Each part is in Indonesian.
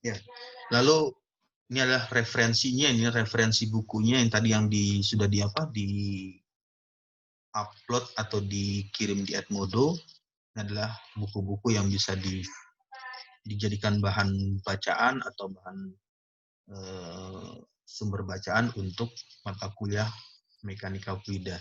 Ya. Lalu ini adalah referensinya, ini referensi bukunya yang tadi yang sudah di upload atau dikirim di Edmodo. Ini adalah buku-buku yang bisa dijadikan bahan bacaan atau bahan sumber bacaan untuk mata kuliah mekanika fluida.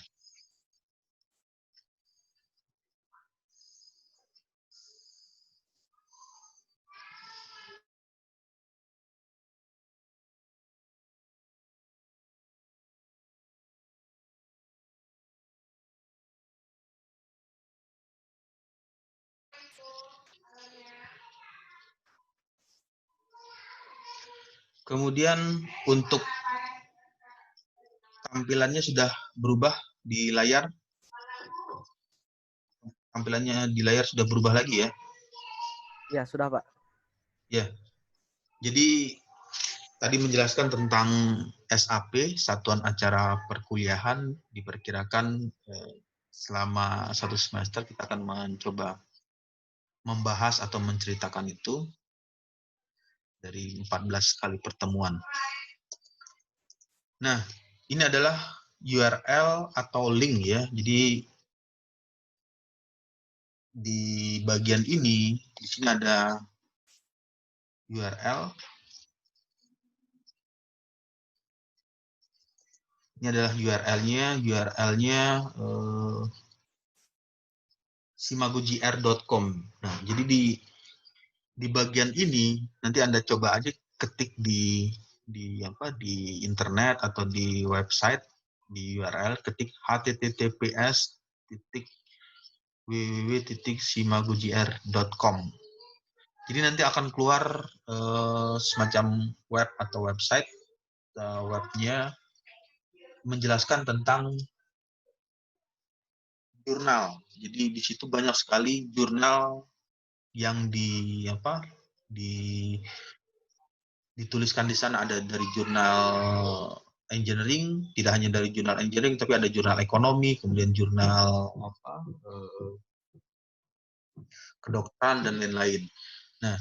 Kemudian untuk tampilannya sudah berubah di layar. Tampilannya di layar sudah berubah lagi ya. Ya, sudah, Pak. Ya. Jadi tadi menjelaskan tentang SAP, Satuan Acara Perkuliahan, diperkirakan selama 1 semester kita akan mencoba membahas atau menceritakan itu dari 14 kali pertemuan. Nah, ini adalah URL atau link ya. Jadi di bagian ini, di sini ada URL. Ini adalah URL-nya. URL-nya simagogr.com. Nah, jadi di bagian ini nanti Anda coba aja ketik di internet atau di website, di URL, ketik https://www.simagogr.com. Jadi nanti akan keluar semacam web atau website, webnya menjelaskan tentang jurnal. Jadi di situ banyak sekali jurnal yang dituliskan di sana. Ada dari jurnal engineering, tidak hanya dari jurnal engineering, tapi ada jurnal ekonomi, kemudian jurnal kedokteran dan lain-lain. Nah,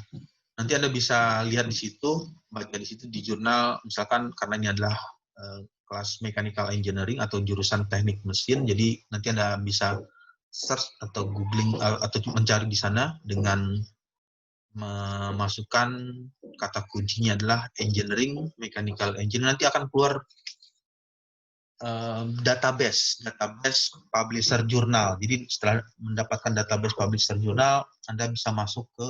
nanti Anda bisa lihat di situ, baca di situ di jurnal, misalkan karena ini adalah kelas mechanical engineering atau jurusan teknik mesin, jadi nanti Anda bisa search atau googling atau mencari di sana dengan memasukkan kata kuncinya adalah engineering, mechanical engineering, nanti akan keluar database publisher jurnal. Jadi setelah mendapatkan database publisher jurnal, Anda bisa masuk ke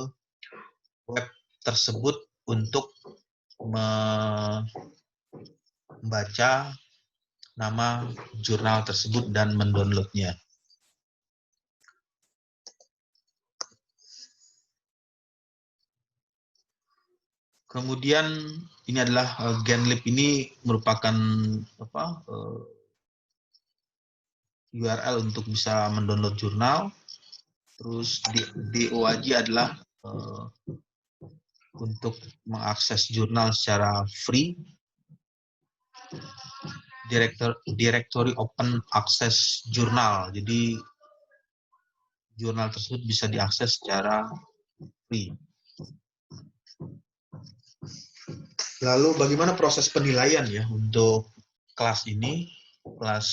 web tersebut untuk membaca nama jurnal tersebut dan mendownloadnya. Kemudian ini adalah Genlib, ini merupakan URL untuk bisa mendownload jurnal. Terus DOAJ adalah untuk mengakses jurnal secara free. Directory Open Access Jurnal. Jadi jurnal tersebut bisa diakses secara free. Lalu bagaimana proses penilaian ya untuk kelas ini, kelas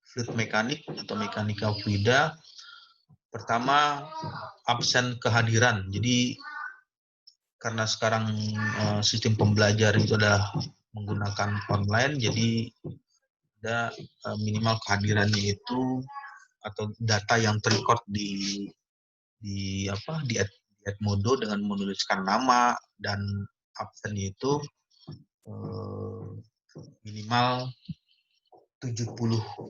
fluid mekanik atau mekanika fluida. Pertama, absen kehadiran. Jadi karena sekarang sistem pembelajaran itu adalah menggunakan online, jadi ada minimal kehadirannya itu atau data yang terrecord di Edmodo dengan menuliskan nama dan absennya itu minimal 75%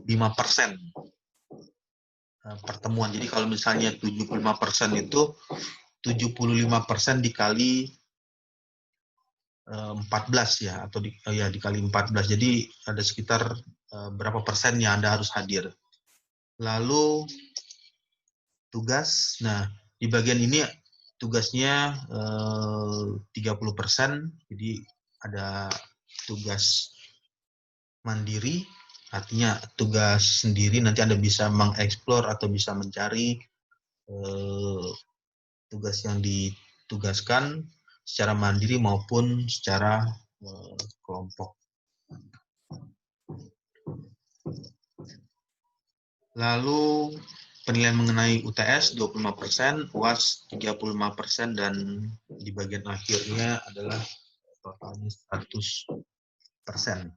pertemuan. Jadi kalau misalnya 75% itu 75% dikali 14 ya, atau dikali 14. Jadi ada sekitar berapa persen yang Anda harus hadir. Lalu tugas, nah di bagian ini tugasnya 30%, jadi ada tugas mandiri, artinya tugas sendiri, nanti Anda bisa mengeksplor atau bisa mencari tugas yang tugaskan secara mandiri maupun secara kelompok. Lalu penilaian mengenai UTS 25%, UAS 35%, dan di bagian akhirnya adalah totalnya 100%.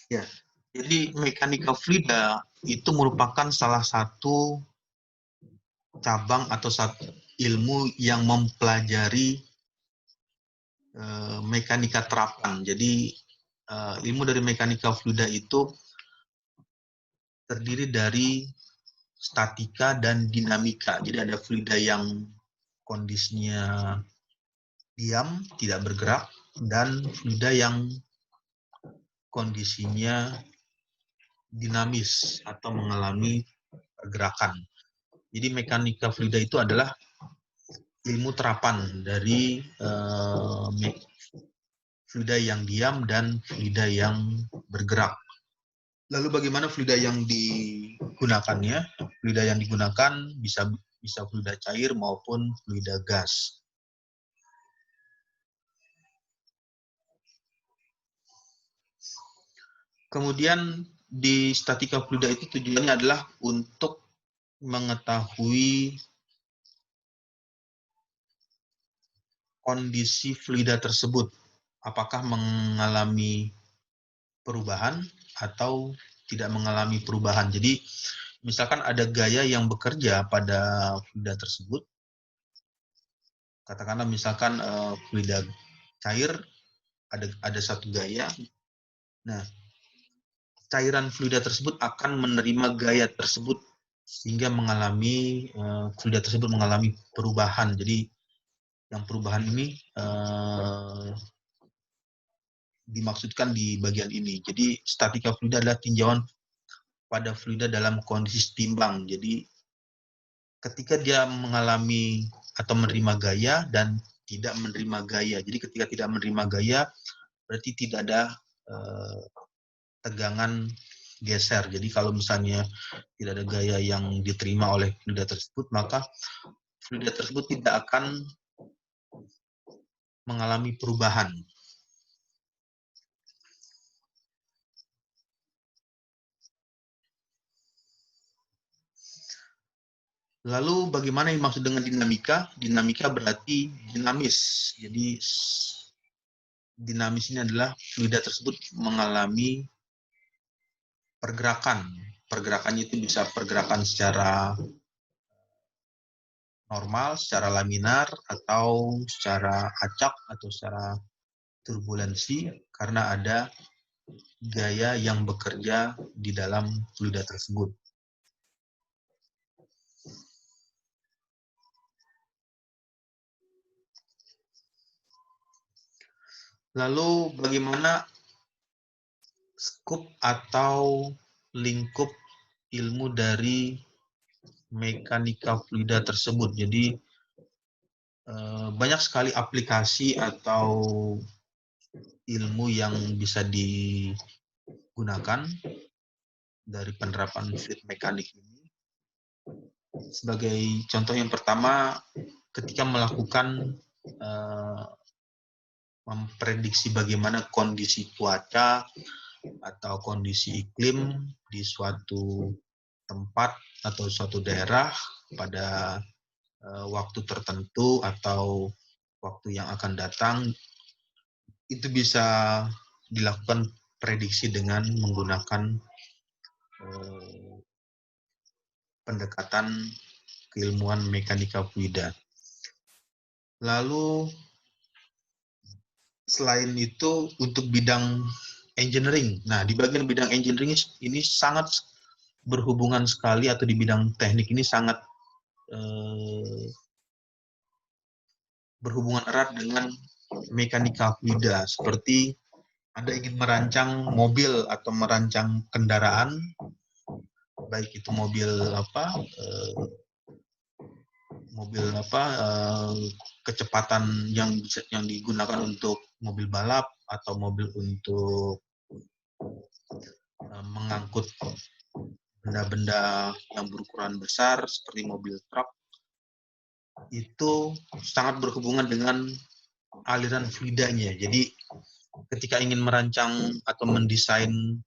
Ya, jadi mekanika fluida itu merupakan salah satu cabang atau satu ilmu yang mempelajari mekanika terapan. Jadi ilmu dari mekanika fluida itu terdiri dari statika dan dinamika. Jadi ada fluida yang kondisinya diam, tidak bergerak, dan fluida yang kondisinya dinamis atau mengalami pergerakan. Jadi mekanika fluida itu adalah ilmu terapan dari fluida yang diam dan fluida yang bergerak. Lalu bagaimana fluida yang digunakannya? Fluida yang digunakan bisa fluida cair maupun fluida gas. Kemudian di statika fluida itu tujuannya adalah untuk mengetahui kondisi fluida tersebut, apakah mengalami perubahan atau tidak mengalami perubahan. Jadi misalkan ada gaya yang bekerja pada fluida tersebut, katakanlah misalkan fluida cair ada satu gaya. Nah, cairan fluida tersebut akan menerima gaya tersebut sehingga fluida tersebut mengalami perubahan. Jadi yang perubahan ini dimaksudkan di bagian ini. Jadi statika fluida adalah tinjauan pada fluida dalam kondisi setimbang. Jadi ketika dia mengalami atau menerima gaya dan tidak menerima gaya. Jadi ketika tidak menerima gaya berarti tidak ada tegangan geser. Jadi kalau misalnya tidak ada gaya yang diterima oleh fluida tersebut, maka fluida tersebut tidak akan mengalami perubahan. Lalu bagaimana yang dimaksud dengan dinamika? Dinamika berarti dinamis. Jadi dinamis ini adalah fluida tersebut mengalami pergerakan. Pergerakannya itu bisa pergerakan secara normal, secara laminar, atau secara acak, atau secara turbulensi, karena ada gaya yang bekerja di dalam fluida tersebut. Lalu bagaimana skup atau lingkup ilmu dari mekanika fluida tersebut? Jadi banyak sekali aplikasi atau ilmu yang bisa digunakan dari penerapan fluid mekanik ini. Sebagai contoh yang pertama, ketika melakukan memprediksi bagaimana kondisi cuaca atau kondisi iklim di suatu tempat atau suatu daerah pada waktu tertentu atau waktu yang akan datang, itu bisa dilakukan prediksi dengan menggunakan pendekatan keilmuan mekanika fluida. Lalu selain itu untuk bidang engineering. Nah, di bagian bidang engineering ini sangat berhubungan sekali, atau di bidang teknik ini sangat berhubungan erat dengan mekanika fluida. Seperti Anda ingin merancang mobil atau merancang kendaraan, baik itu mobil kecepatan yang digunakan untuk mobil balap, atau mobil untuk mengangkut benda-benda yang berukuran besar seperti mobil truk, itu sangat berhubungan dengan aliran fluidanya. Jadi ketika ingin merancang atau mendesain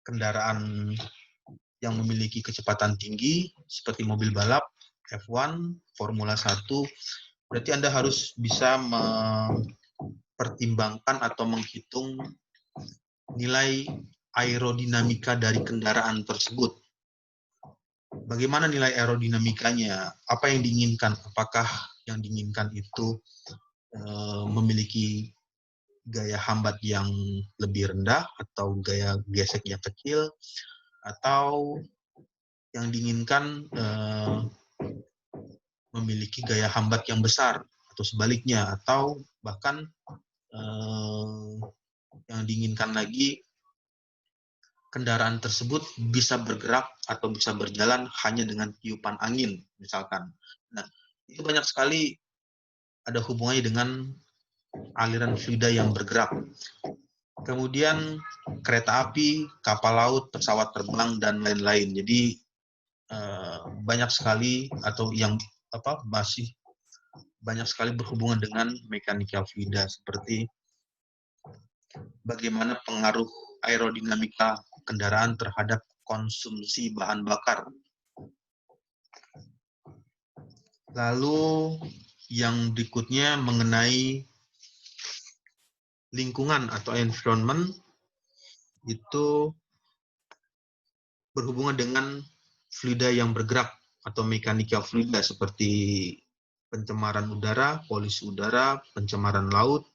kendaraan yang memiliki kecepatan tinggi seperti mobil balap, F1, Formula 1, berarti Anda harus bisa mempertimbangkan atau menghitung nilai aerodinamika dari kendaraan tersebut. Bagaimana nilai aerodinamikanya? Apa yang diinginkan? Apakah yang diinginkan itu memiliki gaya hambat yang lebih rendah atau gaya geseknya kecil, atau yang diinginkan memiliki gaya hambat yang besar atau sebaliknya, atau bahkan yang diinginkan lagi kendaraan tersebut bisa bergerak atau bisa berjalan hanya dengan tiupan angin misalkan. Nah, itu banyak sekali ada hubungannya dengan aliran fluida yang bergerak. Kemudian kereta api, kapal laut, pesawat terbang, dan lain-lain. Jadi banyak sekali atau yang masih banyak sekali berhubungan dengan mekanika fluida, seperti bagaimana pengaruh aerodinamika kendaraan terhadap konsumsi bahan bakar. Lalu yang berikutnya mengenai lingkungan atau environment, itu berhubungan dengan fluida yang bergerak atau mekanika fluida seperti pencemaran udara, polusi udara, pencemaran laut,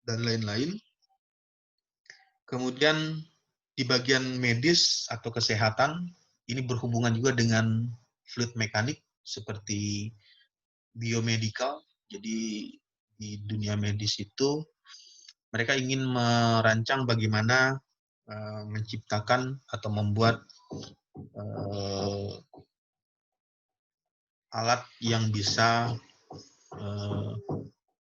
dan lain-lain. Kemudian di bagian medis atau kesehatan, ini berhubungan juga dengan fluid mekanik seperti biomedical. Jadi di dunia medis itu mereka ingin merancang bagaimana menciptakan atau membuat alat yang bisa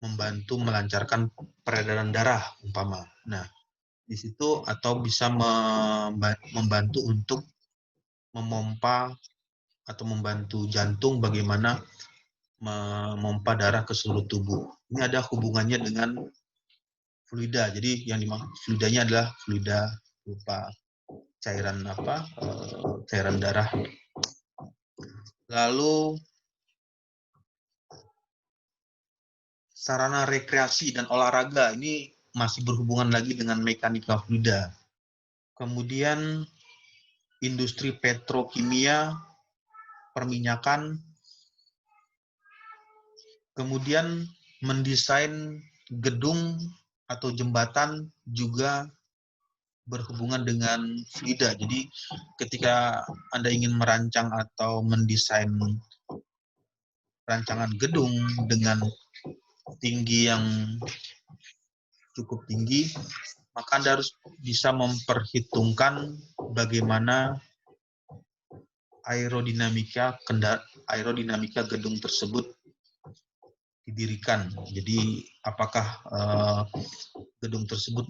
membantu melancarkan peredaran darah umpama. Nah, di situ atau bisa membantu untuk memompa atau membantu jantung bagaimana memompa darah ke seluruh tubuh. Ini ada hubungannya dengan fluida. Jadi yang dimaksud fluidanya adalah fluida berupa cairan cairan darah. Lalu sarana rekreasi dan olahraga ini masih berhubungan lagi dengan mekanika fluida. Kemudian industri petrokimia, perminyakan, kemudian mendesain gedung atau jembatan juga berhubungan dengan fluida. Jadi ketika Anda ingin merancang atau mendesain rancangan gedung dengan tinggi yang cukup tinggi, maka Anda harus bisa memperhitungkan bagaimana aerodinamika gedung tersebut didirikan. Jadi apakah gedung tersebut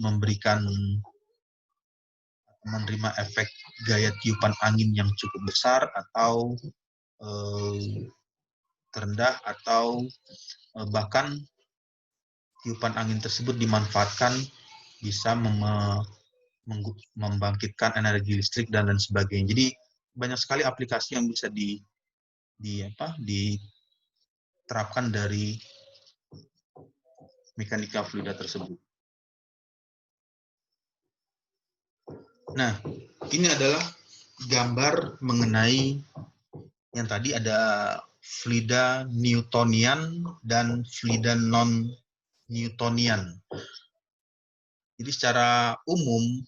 menerima efek gaya tiupan angin yang cukup besar atau terendah, atau bahkan tiupan angin tersebut dimanfaatkan bisa membangkitkan energi listrik dan lain sebagainya. Jadi banyak sekali aplikasi yang bisa diterapkan dari mekanika fluida tersebut. Nah, ini adalah gambar mengenai yang tadi ada fluida Newtonian dan fluida non-Newtonian. Jadi secara umum,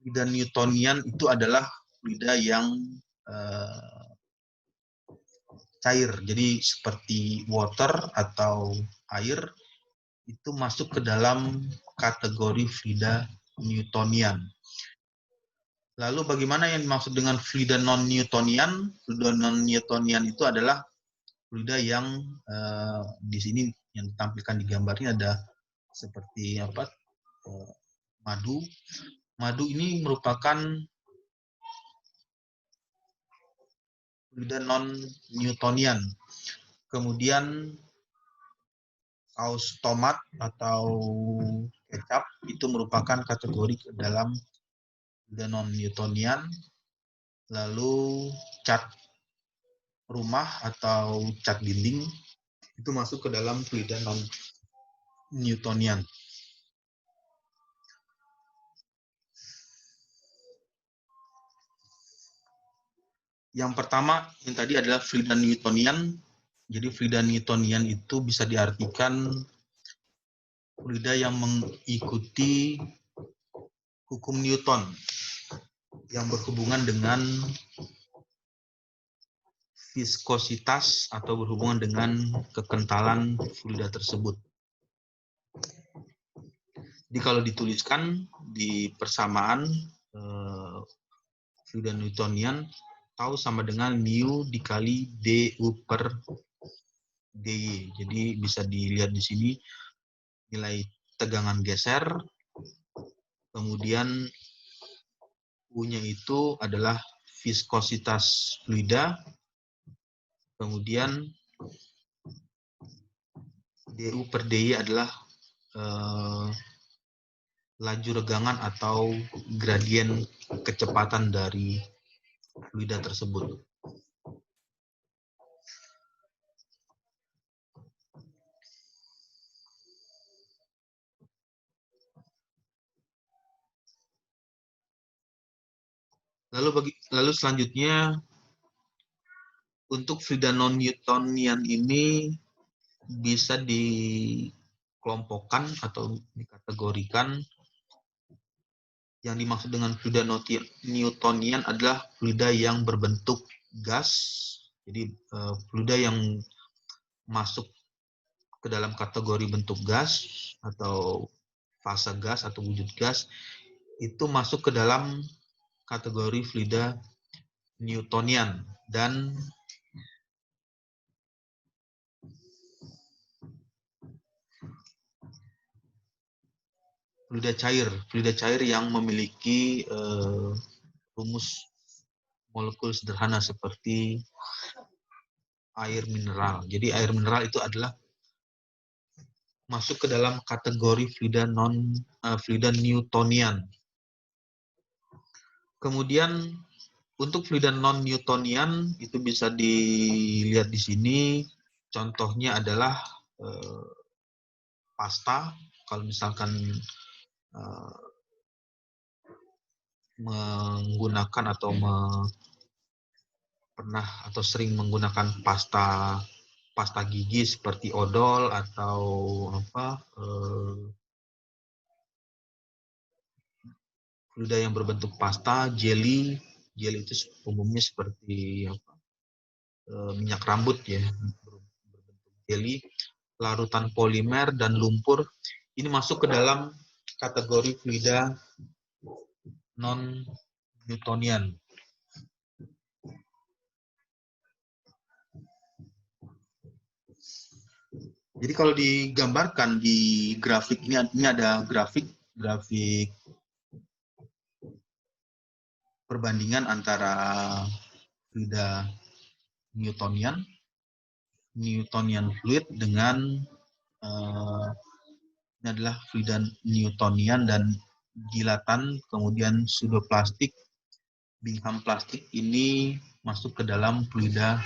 fluida Newtonian itu adalah fluida yang cair. Jadi seperti water atau air itu masuk ke dalam kategori fluida Newtonian. Lalu bagaimana yang dimaksud dengan fluida non-Newtonian? Fluida non-Newtonian itu adalah fluida yang di sini yang ditampilkan di gambar ini ada seperti apa? Madu. Madu ini merupakan fluida non-Newtonian. Kemudian saus tomat atau kecap itu merupakan kategori ke dalam fluida non-Newtonian. Lalu cat rumah atau cat dinding itu masuk ke dalam fluida non-Newtonian. Yang pertama yang tadi adalah fluida Newtonian. Jadi fluida Newtonian itu bisa diartikan fluida yang mengikuti hukum Newton yang berhubungan dengan viskositas atau berhubungan dengan kekentalan fluida tersebut. Jadi kalau dituliskan di persamaan fluida Newtonian tahu sama dengan mu dikali du per dy. Jadi bisa dilihat di sini nilai tegangan geser, kemudian U-nya itu adalah viskositas fluida, kemudian du per dy adalah laju regangan atau gradien kecepatan dari fluida tersebut. Lalu selanjutnya untuk fluida non-Newtonian ini bisa dikelompokkan atau dikategorikan. Yang dimaksud dengan fluida Newtonian adalah fluida yang berbentuk gas. Jadi fluida yang masuk ke dalam kategori bentuk gas atau fase gas atau wujud gas itu masuk ke dalam kategori fluida Newtonian. Dan fluida cair yang memiliki rumus molekul sederhana seperti air mineral. Jadi air mineral itu adalah masuk ke dalam kategori fluida Newtonian. Kemudian untuk fluida non-Newtonian itu bisa dilihat di sini. Contohnya adalah pasta. Kalau misalkan menggunakan atau pernah atau sering menggunakan pasta gigi seperti odol atau fluida yang berbentuk pasta, jelly itu umumnya seperti minyak rambut ya, berbentuk jelly, larutan polimer dan lumpur ini masuk ke dalam kategori fluida non-Newtonian. Jadi kalau digambarkan di grafik ini ada grafik perbandingan antara fluida Newtonian fluid dengan ini adalah fluida Newtonian dan gilatan, kemudian pseudoplastik, bingham plastik ini masuk ke dalam fluida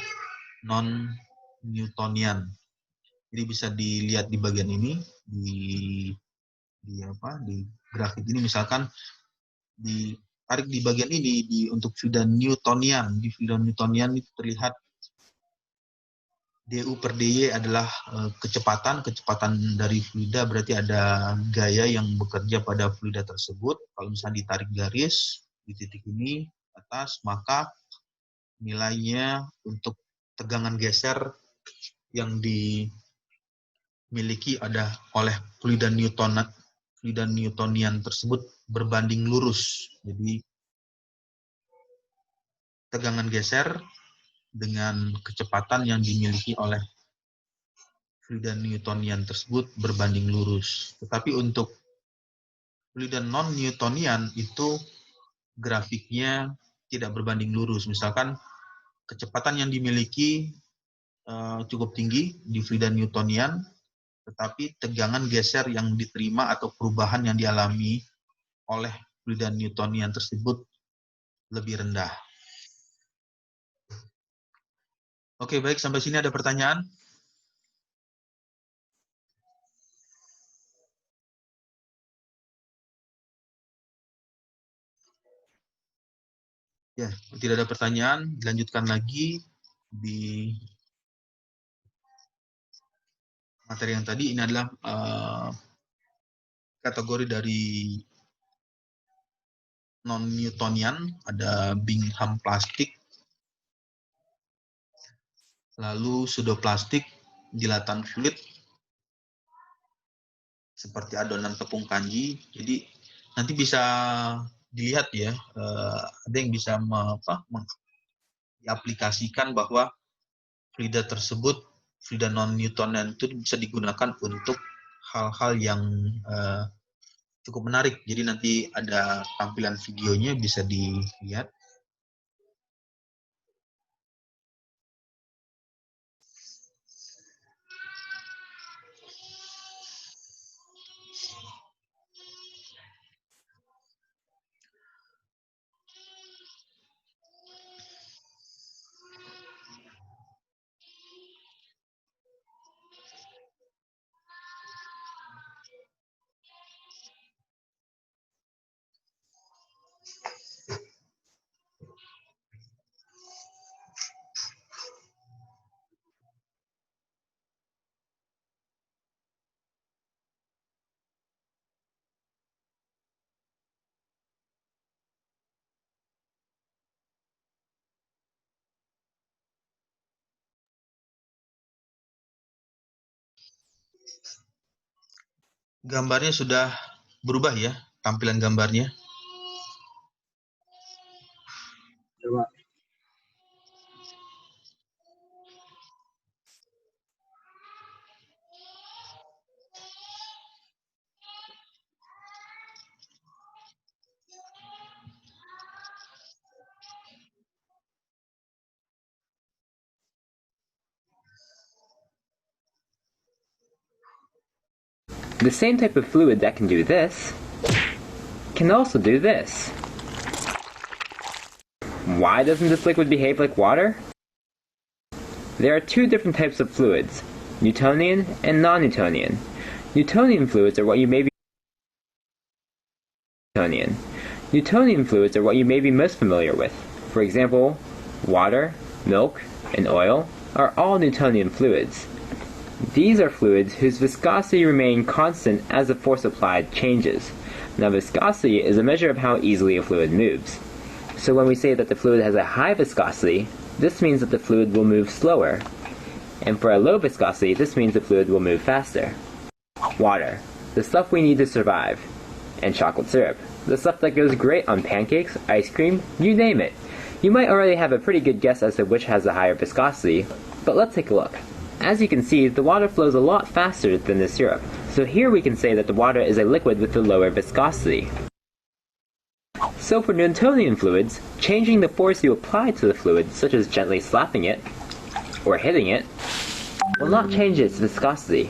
non-Newtonian. Jadi bisa dilihat di bagian ini di grafik ini, misalkan ditarik di bagian ini untuk fluida Newtonian. Di fluida Newtonian itu terlihat du per dy adalah kecepatan dari fluida, berarti ada gaya yang bekerja pada fluida tersebut. Kalau misalnya ditarik garis di titik ini atas, maka nilainya untuk tegangan geser yang dimiliki oleh fluida Newtonian tersebut berbanding lurus. Jadi tegangan geser dengan kecepatan yang dimiliki oleh fluida Newtonian tersebut berbanding lurus. Tetapi untuk fluida non-Newtonian itu grafiknya tidak berbanding lurus. Misalkan kecepatan yang dimiliki cukup tinggi di fluida Newtonian, tetapi tegangan geser yang diterima atau perubahan yang dialami oleh fluida Newtonian tersebut lebih rendah. Oke, baik, sampai sini ada pertanyaan? Ya, tidak ada pertanyaan, dilanjutkan lagi di materi yang tadi. Ini adalah kategori dari non-Newtonian, ada Bingham plastik, lalu pseudoplastik, jilatan fluid, seperti adonan tepung kanji. Jadi nanti bisa dilihat ya, ada yang bisa diaplikasikan bahwa fluida tersebut, fluida non-Newtonian itu bisa digunakan untuk hal-hal yang cukup menarik. Jadi nanti ada tampilan videonya, bisa dilihat. Gambarnya sudah berubah ya, tampilan gambarnya. Coba. The same type of fluid that can do this can also do this. Why doesn't this liquid behave like water? There are two different types of fluids, Newtonian and non-Newtonian. Newtonian fluids are what you may be Newtonian fluids are what you may be most familiar with. For example, water, milk, and oil are all Newtonian fluids. These are fluids whose viscosity remains constant as the force applied changes. Now, viscosity is a measure of how easily a fluid moves. So when we say that the fluid has a high viscosity, this means that the fluid will move slower. And for a low viscosity, this means the fluid will move faster. Water, the stuff we need to survive. And chocolate syrup, the stuff that goes great on pancakes, ice cream, you name it. You might already have a pretty good guess as to which has the higher viscosity, but let's take a look. As you can see, the water flows a lot faster than the syrup, so here we can say that the water is a liquid with the lower viscosity. So for Newtonian fluids, changing the force you apply to the fluid, such as gently slapping it, or hitting it, will not change its viscosity.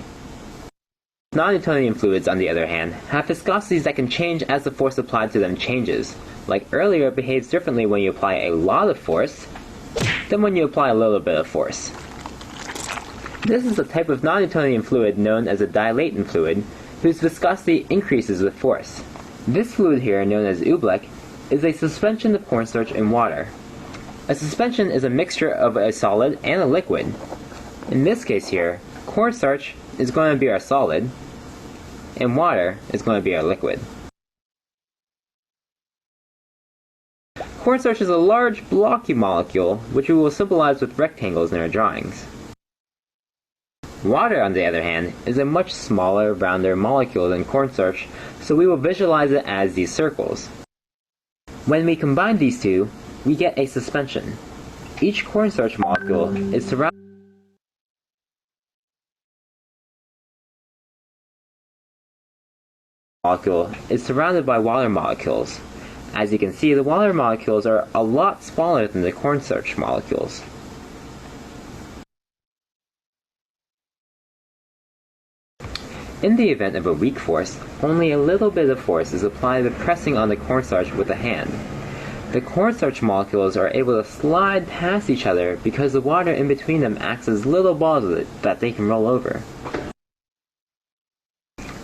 Non-Newtonian fluids, on the other hand, have viscosities that can change as the force applied to them changes. Like earlier, it behaves differently when you apply a lot of force than when you apply a little bit of force. This is a type of non-Newtonian fluid known as a dilatant fluid, whose viscosity increases with force. This fluid here, known as oobleck, is a suspension of cornstarch in water. A suspension is a mixture of a solid and a liquid. In this case here, cornstarch is going to be our solid, and water is going to be our liquid. Cornstarch is a large, blocky molecule, which we will symbolize with rectangles in our drawings. Water, on the other hand, is a much smaller, rounder molecule than cornstarch, so we will visualize it as these circles. When we combine these two, we get a suspension. Each cornstarch molecule is surrounded molecule is surrounded by water molecules. As you can see, the water molecules are a lot smaller than the cornstarch molecules. In the event of a weak force, only a little bit of force is applied by pressing on the cornstarch with a hand. The cornstarch molecules are able to slide past each other because the water in between them acts as little balls that they can roll over.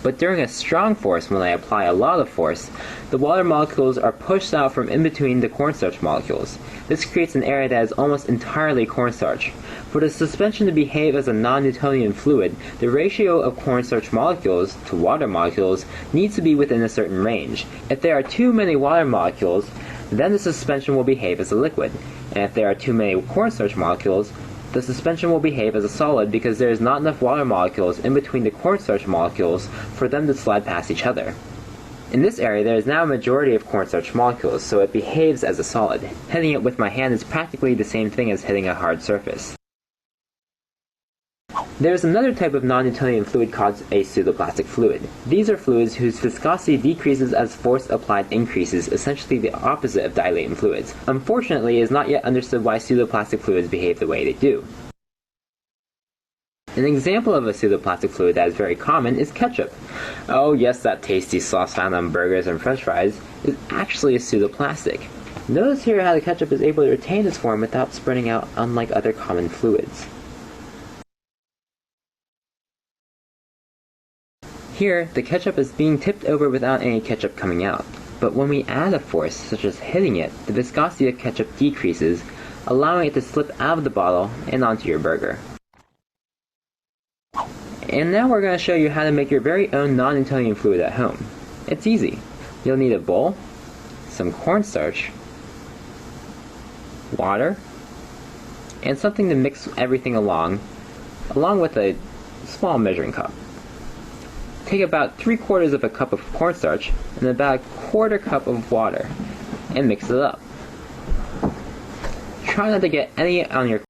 But during a strong force, when I apply a lot of force, the water molecules are pushed out from in between the cornstarch molecules. This creates an area that is almost entirely cornstarch. For the suspension to behave as a non-Newtonian fluid, the ratio of cornstarch molecules to water molecules needs to be within a certain range. If there are too many water molecules, then the suspension will behave as a liquid. And if there are too many cornstarch molecules, the suspension will behave as a solid because there is not enough water molecules in between the cornstarch molecules for them to slide past each other. In this area, there is now a majority of cornstarch molecules, so it behaves as a solid. Hitting it with my hand is practically the same thing as hitting a hard surface. There is another type of non-Newtonian fluid called a pseudoplastic fluid. These are fluids whose viscosity decreases as force applied increases, essentially the opposite of dilatant fluids. Unfortunately, it is not yet understood why pseudoplastic fluids behave the way they do. An example of a pseudoplastic fluid that is very common is ketchup. Oh yes, that tasty sauce found on burgers and french fries is actually a pseudoplastic. Notice here how the ketchup is able to retain its form without spreading out, unlike other common fluids. Here, the ketchup is being tipped over without any ketchup coming out. But when we add a force, such as hitting it, the viscosity of ketchup decreases, allowing it to slip out of the bottle and onto your burger. And now we're going to show you how to make your very own non-Newtonian fluid at home. It's easy. You'll need a bowl, some cornstarch, water, and something to mix everything along with a small measuring cup. Take about 3/4 of a cup of cornstarch and about 1/4 cup of water and mix it up. Try not to get any on your